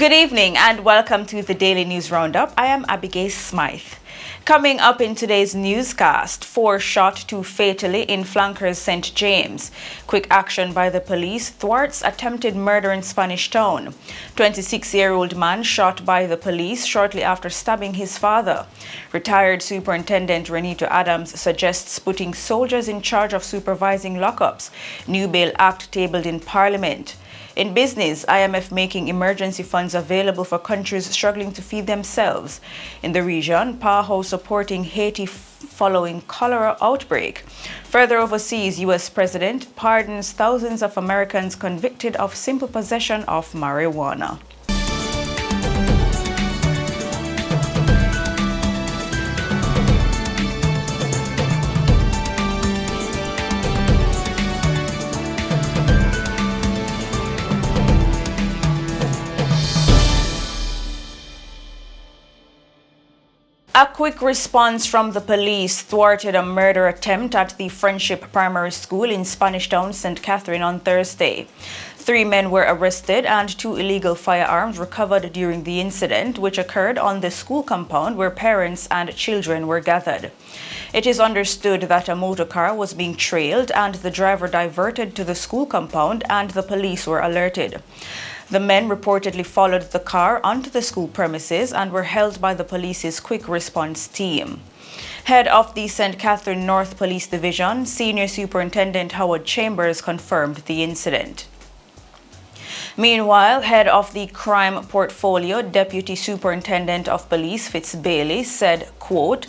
Good evening and welcome to the Daily News Roundup. I am Abigail Smythe. Coming up in today's newscast, 4 shot, 2 fatally in flankers St. James. Quick action by the police thwarts attempted murder in Spanish Town. 26-year-old man shot by the police shortly after stabbing his father. Retired Superintendent Renito Adams suggests putting soldiers in charge of supervising lockups. New Bail Act tabled in Parliament. In business, IMF making emergency funds available for countries struggling to feed themselves. In the region, PAHO supporting Haiti following cholera outbreak. Further overseas, U.S. President pardons thousands of Americans convicted of simple possession of marijuana. A quick response from the police thwarted a murder attempt at the Friendship Primary School in Spanish Town, St. Catherine on Thursday. 3 men were arrested and 2 illegal firearms recovered during the incident, which occurred on the school compound where parents and children were gathered. It is understood that a motor car was being trailed and the driver diverted to the school compound and the police were alerted. The men reportedly followed the car onto the school premises and were held by the police's quick response team. Head of the St. Catherine North Police Division, Senior Superintendent Howard Chambers confirmed the incident. Meanwhile, head of the crime portfolio, Deputy Superintendent of Police Fitz Bailey said, quote,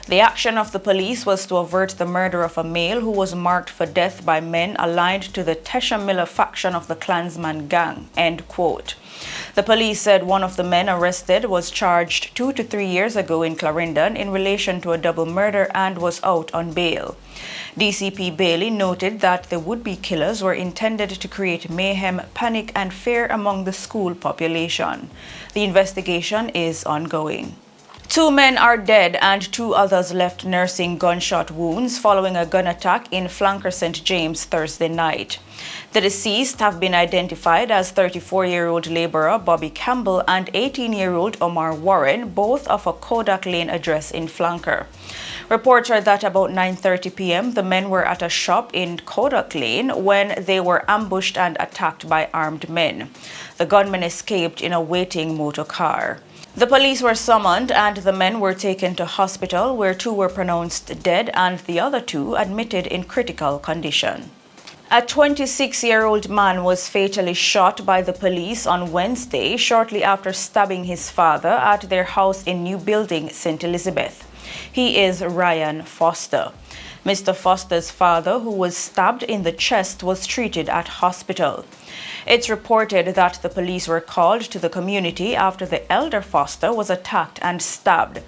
"The action of the police was to avert the murder of a male who was marked for death by men aligned to the Tesha Miller faction of the Klansman gang," end quote. The police said one of the men arrested was charged 2 to 3 years ago in Clarendon in relation to a double murder and was out on bail. DCP Bailey noted that the would-be killers were intended to create mayhem, panic, and fear among the school population. The investigation is ongoing. 2 men are dead and 2 others left nursing gunshot wounds following a gun attack in Flanker St. James Thursday night. The deceased have been identified as 34-year-old laborer Bobby Campbell and 18-year-old Omar Warren, both of a Kodak Lane address in Flanker. Reports are that about 9:30 p.m. the men were at a shop in Kodak Lane when they were ambushed and attacked by armed men. The gunmen escaped in a waiting motor car. The police were summoned and the men were taken to hospital where 2 were pronounced dead and the other 2 admitted in critical condition. A 26-year-old man was fatally shot by the police on Wednesday shortly after stabbing his father at their house in New Building, St. Elizabeth. He is Ryan Foster. Mr. Foster's father, who was stabbed in the chest, was treated at hospital. It's reported that the police were called to the community after the elder Foster was attacked and stabbed.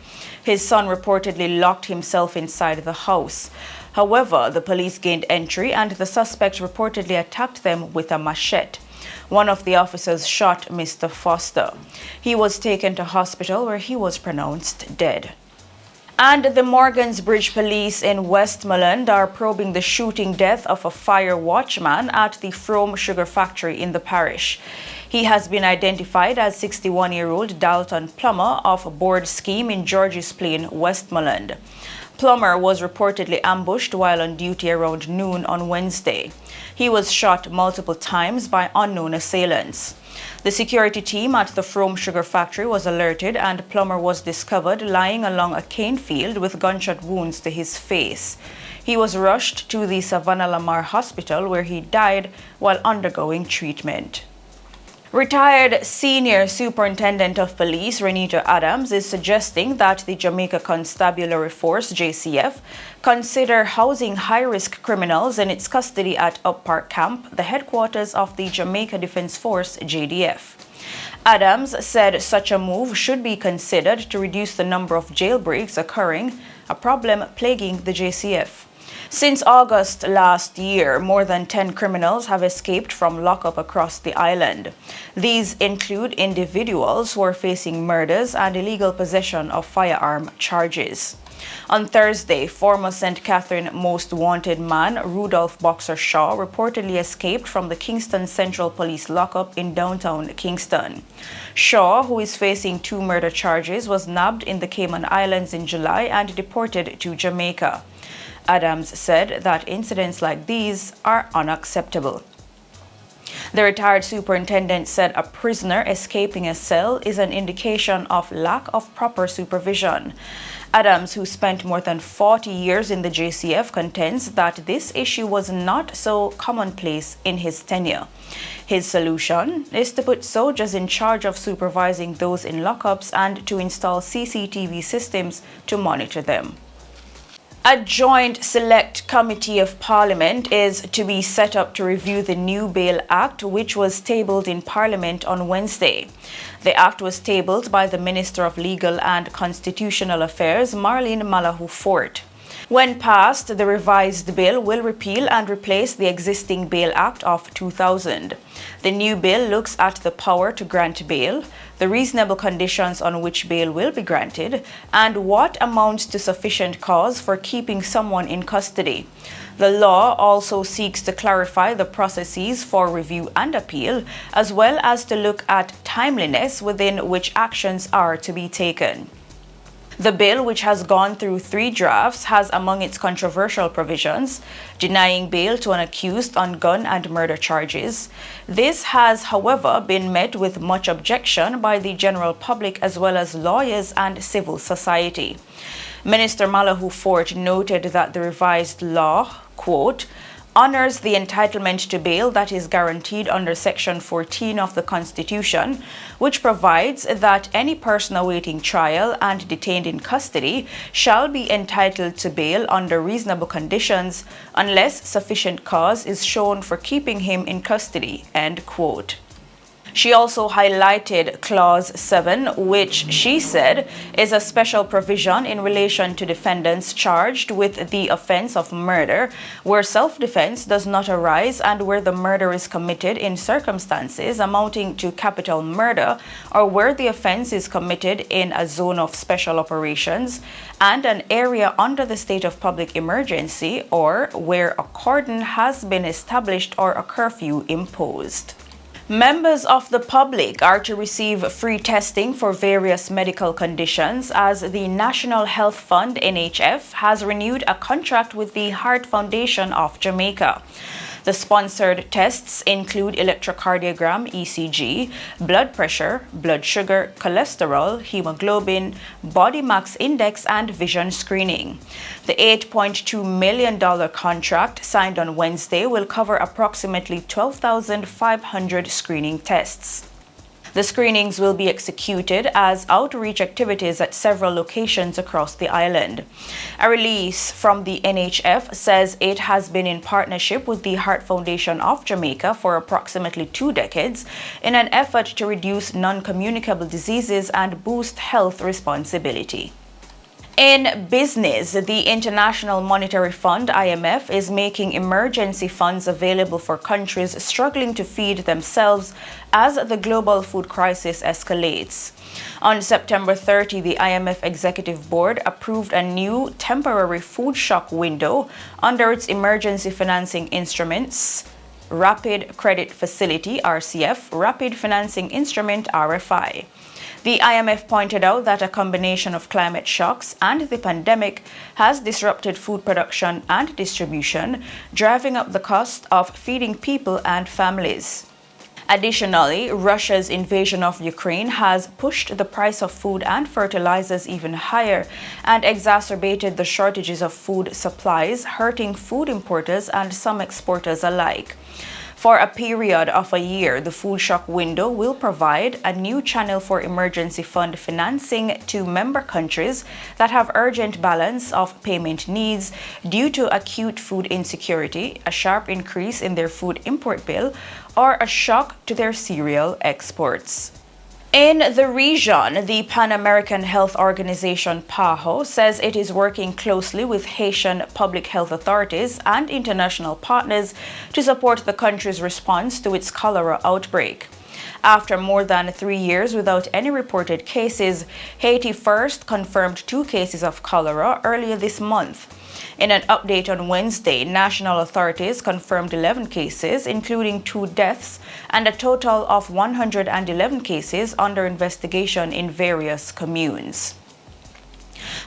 His son reportedly locked himself inside the house. However, the police gained entry and the suspect reportedly attacked them with a machete. One of the officers shot Mr. Foster. He was taken to hospital where he was pronounced dead. And the Morgans Bridge police in Westmoreland are probing the shooting death of a fire watchman at the Frome sugar factory in the parish. He has been identified as 61-year-old Dalton Plummer of a board scheme in Georges Plain, Westmoreland. Plummer was reportedly ambushed while on duty around noon on Wednesday. He was shot multiple times by unknown assailants. The security team at the Frome sugar factory was alerted and Plummer was discovered lying along a cane field with gunshot wounds to his face. He was rushed to the Savannah Lamar Hospital where he died while undergoing treatment. Retired Senior Superintendent of Police Renito Adams is suggesting that the Jamaica Constabulary Force, JCF, consider housing high-risk criminals in its custody at Up Park Camp, the headquarters of the Jamaica Defense Force, JDF. Adams said such a move should be considered to reduce the number of jailbreaks occurring, a problem plaguing the JCF. Since August last year, more than 10 criminals have escaped from lockup across the island. These include individuals who are facing murders and illegal possession of firearm charges. On Thursday, former St. Catherine most wanted man Rudolph Boxer Shaw reportedly escaped from the Kingston Central Police lockup in downtown Kingston. Shaw, who is facing 2 murder charges, was nabbed in the Cayman Islands in July and deported to Jamaica. Adams said that incidents like these are unacceptable. The retired superintendent said a prisoner escaping a cell is an indication of lack of proper supervision. Adams, who spent more than 40 years in the JCF, contends that this issue was not so commonplace in his tenure. His solution is to put soldiers in charge of supervising those in lockups and to install CCTV systems to monitor them. A joint select committee of Parliament is to be set up to review the new Bail Act, which was tabled in Parliament on Wednesday. The act was tabled by the Minister of Legal and Constitutional Affairs, Marlene Malahou-Fort. When passed, the revised bill will repeal and replace the existing Bail Act of 2000. The new bill looks at the power to grant bail, the reasonable conditions on which bail will be granted, and what amounts to sufficient cause for keeping someone in custody. The law also seeks to clarify the processes for review and appeal, as well as to look at timeliness within which actions are to be taken. The bill, which has gone through 3 drafts, has among its controversial provisions denying bail to an accused on gun and murder charges. This has, however, been met with much objection by the general public as well as lawyers and civil society. Minister Malahou-Fort noted that the revised law, quote, honors the entitlement to bail that is guaranteed under Section 14 of the Constitution, which provides that any person awaiting trial and detained in custody shall be entitled to bail under reasonable conditions unless sufficient cause is shown for keeping him in custody, end quote. She also highlighted Clause 7, which she said is a special provision in relation to defendants charged with the offense of murder, where self-defense does not arise and where the murder is committed in circumstances amounting to capital murder, or where the offense is committed in a zone of special operations and an area under the state of public emergency, or where a cordon has been established or a curfew imposed. Members of the public are to receive free testing for various medical conditions as the National Health Fund (NHF) has renewed a contract with the Heart Foundation of Jamaica. The sponsored tests include electrocardiogram (ECG), blood pressure, blood sugar, cholesterol, hemoglobin, body mass index, and vision screening. The $8.2 million contract signed on Wednesday will cover approximately 12,500 screening tests. The screenings will be executed as outreach activities at several locations across the island. A release from the NHF says it has been in partnership with the Heart Foundation of Jamaica for approximately 2 decades in an effort to reduce non-communicable diseases and boost health responsibility. In business, the International Monetary Fund (IMF) is making emergency funds available for countries struggling to feed themselves as the global food crisis escalates. On September 30, the IMF Executive Board approved a new temporary food shock window under its emergency financing instruments, Rapid Credit Facility (RCF), Rapid Financing Instrument (RFI). The IMF pointed out that a combination of climate shocks and the pandemic has disrupted food production and distribution, driving up the cost of feeding people and families. Additionally, Russia's invasion of Ukraine has pushed the price of food and fertilizers even higher and exacerbated the shortages of food supplies, hurting food importers and some exporters alike. For a period of a year, the food shock window will provide a new channel for emergency fund financing to member countries that have urgent balance of payment needs due to acute food insecurity, a sharp increase in their food import bill, or a shock to their cereal exports. In the region, the Pan American Health Organization PAHO says it is working closely with Haitian public health authorities and international partners to support the country's response to its cholera outbreak. After more than 3 years without any reported cases, Haiti first confirmed 2 cases of cholera earlier this month. In an update on Wednesday, national authorities confirmed 11 cases, including 2 deaths, and a total of 111 cases under investigation in various communes.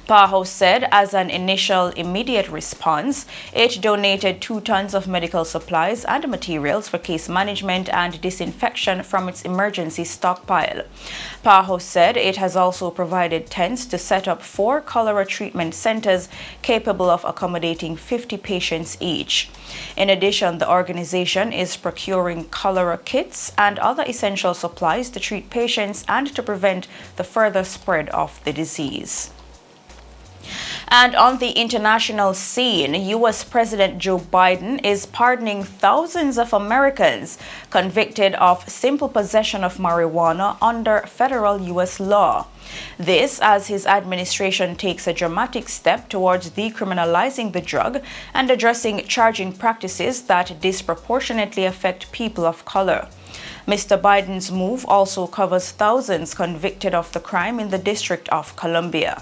PAHO said as an initial immediate response, it donated 2 tons of medical supplies and materials for case management and disinfection from its emergency stockpile. PAHO said it has also provided tents to set up 4 cholera treatment centers capable of accommodating 50 patients each. In addition, the organization is procuring cholera kits and other essential supplies to treat patients and to prevent the further spread of the disease. And on the international scene, U.S. President Joe Biden is pardoning thousands of Americans convicted of simple possession of marijuana under federal U.S. law. This as his administration takes a dramatic step towards decriminalizing the drug and addressing charging practices that disproportionately affect people of color. Mr. Biden's move also covers thousands convicted of the crime in the District of Columbia.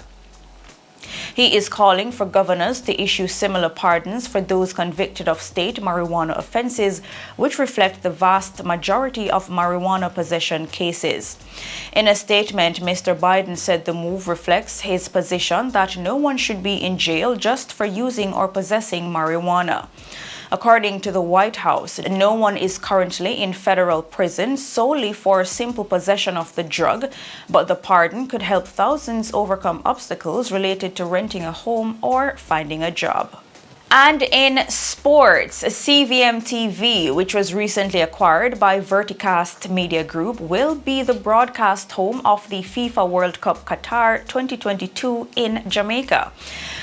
He is calling for governors to issue similar pardons for those convicted of state marijuana offenses, which reflect the vast majority of marijuana possession cases. In a statement, Mr. Biden said the move reflects his position that no one should be in jail just for using or possessing marijuana. According to the White House, no one is currently in federal prison solely for simple possession of the drug, but the pardon could help thousands overcome obstacles related to renting a home or finding a job. And in sports, CVM TV, which was recently acquired by Verticast Media Group, will be the broadcast home of the FIFA World Cup Qatar 2022 in Jamaica.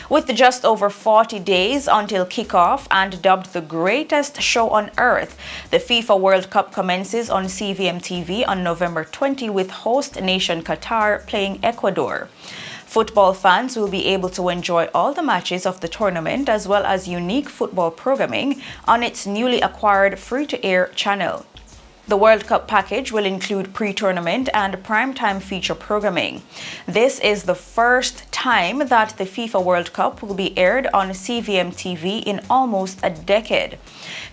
With just over 40 days until kickoff and dubbed the greatest show on earth, the FIFA World Cup commences on CVM TV on November 20 with host nation Qatar playing Ecuador. Football fans will be able to enjoy all the matches of the tournament as well as unique football programming on its newly acquired free-to-air channel. The World Cup package will include pre-tournament and primetime feature programming. This is the first time that the FIFA World Cup will be aired on CVM TV in almost a decade.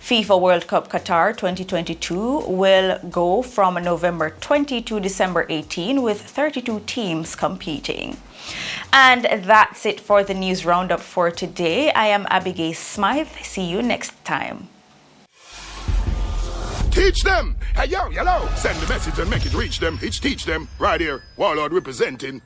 FIFA World Cup Qatar 2022 will go from November 20 to December 18 with 32 teams competing. And that's it for the news roundup for today. I am Abigail Smythe. See you next time. Teach them! Hey, yo, hello! Send the message and make it reach them. It's teach them. Right here, Warlord representing.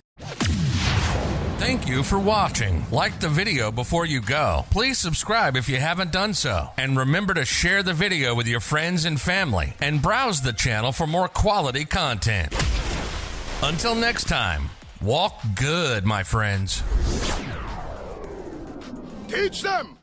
Thank you for watching. Like the video before you go. Please subscribe if you haven't done so. And remember to share the video with your friends and family. And browse the channel for more quality content. Until next time, walk good, my friends. Teach them!